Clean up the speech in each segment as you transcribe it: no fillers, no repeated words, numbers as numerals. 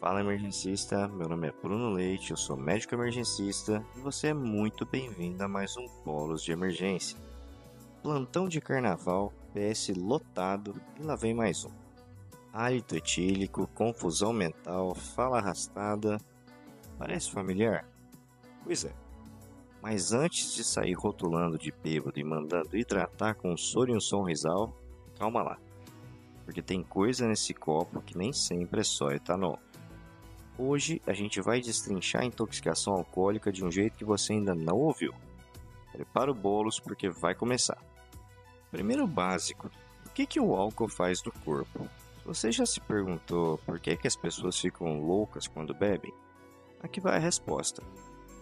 Fala emergencista, meu nome é Bruno Leite, eu sou médico emergencista e você é muito bem-vindo a mais um Bolos de Emergência. Plantão de carnaval, PS lotado e lá vem mais um. Hálito etílico, confusão mental, fala arrastada. Parece familiar? Pois é. Mas antes de sair rotulando de bêbado e mandando hidratar com soro e um sonrisal, calma lá. Porque tem coisa nesse copo que nem sempre é só etanol. Hoje a gente vai destrinchar a intoxicação alcoólica de um jeito que você ainda não ouviu. Prepara o bolos porque vai começar. Primeiro básico, o que o álcool faz no corpo? Você já se perguntou por que as pessoas ficam loucas quando bebem? Aqui vai a resposta.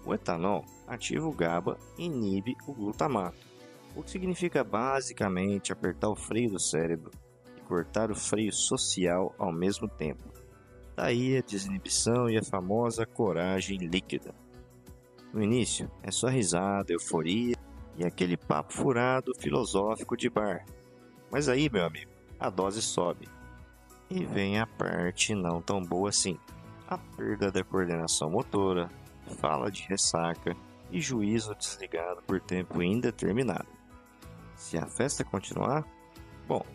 O etanol ativa o GABA e inibe o glutamato, o que significa basicamente apertar o freio do cérebro e cortar o freio social ao mesmo tempo. Daí a desinibição e a famosa coragem líquida. No início é só risada, euforia e aquele papo furado filosófico de bar. Mas aí, meu amigo, a dose sobe. E vem a parte não tão boa assim. A perda da coordenação motora, fala de ressaca e juízo desligado por tempo indeterminado. Se a festa continuar, bom,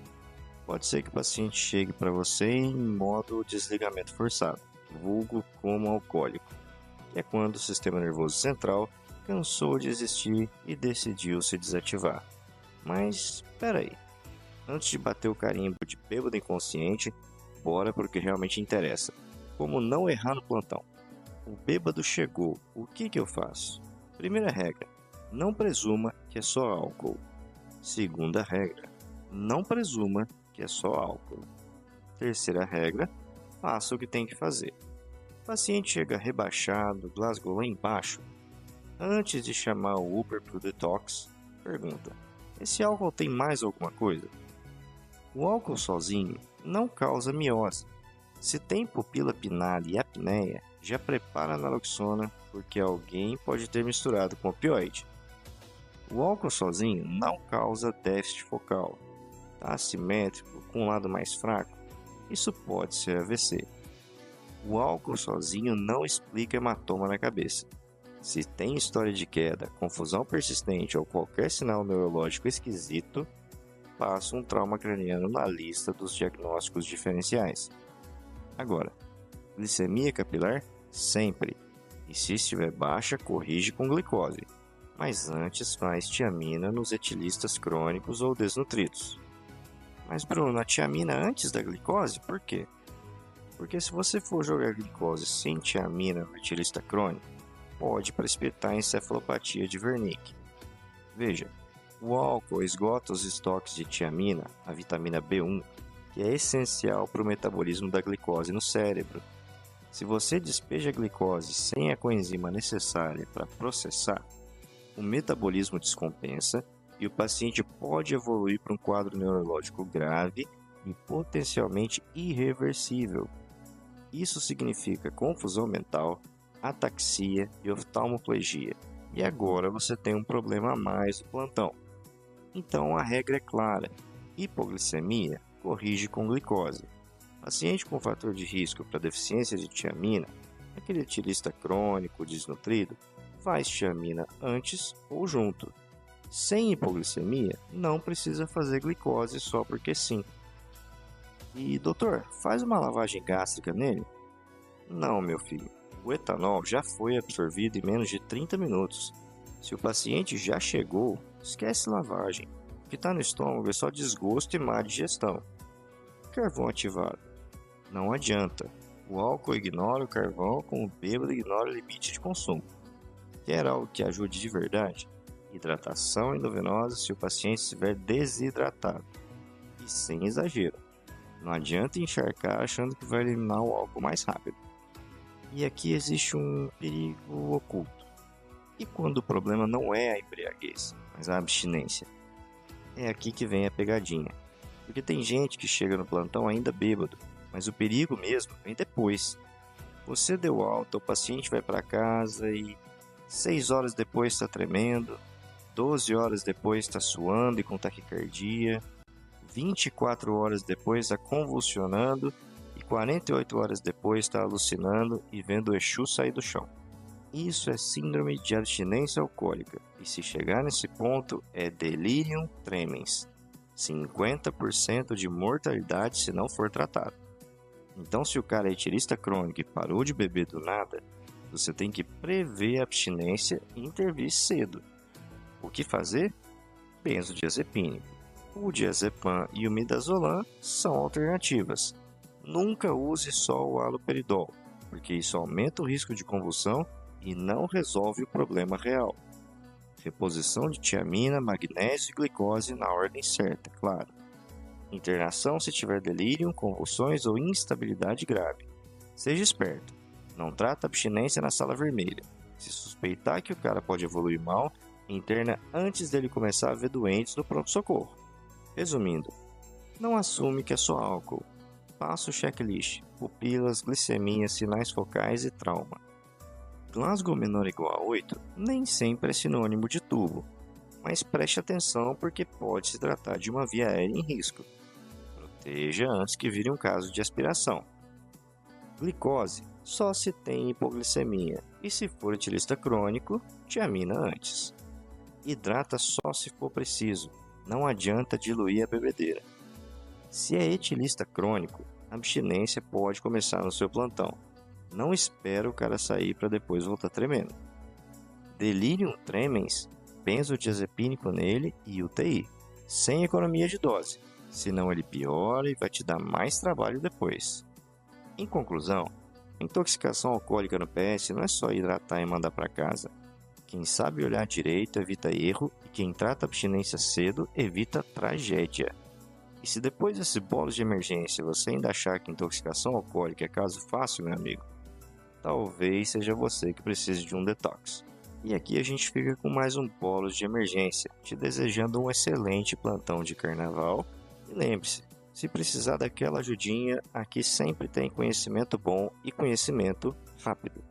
pode ser que o paciente chegue para você em modo desligamento forçado, vulgo como alcoólico, que é quando o sistema nervoso central cansou de existir e decidiu se desativar. Mas, peraí, antes de bater o carimbo de bêbado inconsciente, bora para o que realmente interessa. Como não errar no plantão? O bêbado chegou, o que eu faço? Primeira regra, não presuma que é só álcool. Segunda regra, não presuma que é só álcool. Terceira regra, faça o que tem que fazer. O paciente chega rebaixado, Glasgow lá embaixo. Antes de chamar o Uber pro detox, pergunta: esse álcool tem mais alguma coisa? O álcool sozinho não causa miose. Se tem pupila pinada e apneia, já prepara a naloxona porque alguém pode ter misturado com opioide. O álcool sozinho não causa déficit focal. Tá assimétrico, com um lado mais fraco, isso pode ser AVC. O álcool sozinho não explica hematoma na cabeça. Se tem história de queda, confusão persistente ou qualquer sinal neurológico esquisito, passa um trauma craniano na lista dos diagnósticos diferenciais. Agora, glicemia capilar? Sempre. E se estiver baixa, corrige com glicose. Mas antes faz tiamina nos etilistas crônicos ou desnutridos. Mas Bruno, a tiamina antes da glicose? Por quê? Porque se você for jogar glicose sem tiamina no etilista crônico, pode precipitar encefalopatia de Wernicke. Veja, o álcool esgota os estoques de tiamina, a vitamina B1, que é essencial para o metabolismo da glicose no cérebro. Se você despeja a glicose sem a coenzima necessária para processar, o metabolismo descompensa e o paciente pode evoluir para um quadro neurológico grave e potencialmente irreversível. Isso significa confusão mental, ataxia e oftalmoplegia. E agora você tem um problema a mais no plantão. Então a regra é clara: hipoglicemia corrige com glicose. Paciente com fator de risco para deficiência de tiamina, aquele etilista crônico desnutrido, faz tiamina antes ou junto. Sem hipoglicemia, não precisa fazer glicose só porque sim. E doutor, faz uma lavagem gástrica nele? Não, meu filho. O etanol já foi absorvido em menos de 30 minutos. Se o paciente já chegou, esquece lavagem. O que está no estômago é só desgosto e má digestão. Carvão ativado. Não adianta. O álcool ignora o carvão como o bêbado ignora o limite de consumo. Quer algo que ajude de verdade? Hidratação endovenosa se o paciente estiver desidratado. E sem exagero. Não adianta encharcar achando que vai eliminar o álcool mais rápido. E aqui existe um perigo oculto. E quando o problema não é a embriaguez, mas a abstinência? É aqui que vem a pegadinha. Porque tem gente que chega no plantão ainda bêbado, mas o perigo mesmo vem depois. Você deu alta, o paciente vai para casa e 6 horas depois está tremendo, 12 horas depois está suando e com taquicardia, 24 horas depois está convulsionando e 48 horas depois está alucinando e vendo o Exu sair do chão. Isso é síndrome de abstinência alcoólica, e se chegar nesse ponto é delirium tremens, 50% de mortalidade se não for tratado. Então, se o cara é etilista crônico e parou de beber do nada, você tem que prever a abstinência e intervir cedo. O que fazer? Benzodiazepínico. O diazepam e o midazolam são alternativas. Nunca use só o haloperidol, porque isso aumenta o risco de convulsão e não resolve o problema real. Reposição de tiamina, magnésio e glicose na ordem certa, claro. Internação se tiver delírio, convulsões ou instabilidade grave. Seja esperto, não trata abstinência na sala vermelha. Se suspeitar que o cara pode evoluir mal, interna antes dele começar a ver doentes no pronto-socorro. Resumindo, não assume que é só álcool. Faça o checklist, pupilas, glicemia, sinais focais e trauma. Glasgow menor ou igual a 8 nem sempre é sinônimo de tubo, mas preste atenção porque pode se tratar de uma via aérea em risco. Proteja antes que vire um caso de aspiração. Glicose só se tem hipoglicemia e, se for etilista crônico, tiamina antes. Hidrata só se for preciso, não adianta diluir a bebedeira. Se é etilista crônico, a abstinência pode começar no seu plantão. Não espera o cara sair para depois voltar tremendo. Delirium tremens, benzodiazepínico nele e UTI, sem economia de dose, senão ele piora e vai te dar mais trabalho depois. Em conclusão, intoxicação alcoólica no PS não é só hidratar e mandar para casa. Quem sabe olhar direito evita erro e quem trata abstinência cedo evita tragédia. E se depois desse bolos de emergência você ainda achar que intoxicação alcoólica é caso fácil, meu amigo, talvez seja você que precise de um detox. E aqui a gente fica com mais um bolos de emergência, te desejando um excelente plantão de carnaval. E lembre-se, se precisar daquela ajudinha, aqui sempre tem conhecimento bom e conhecimento rápido.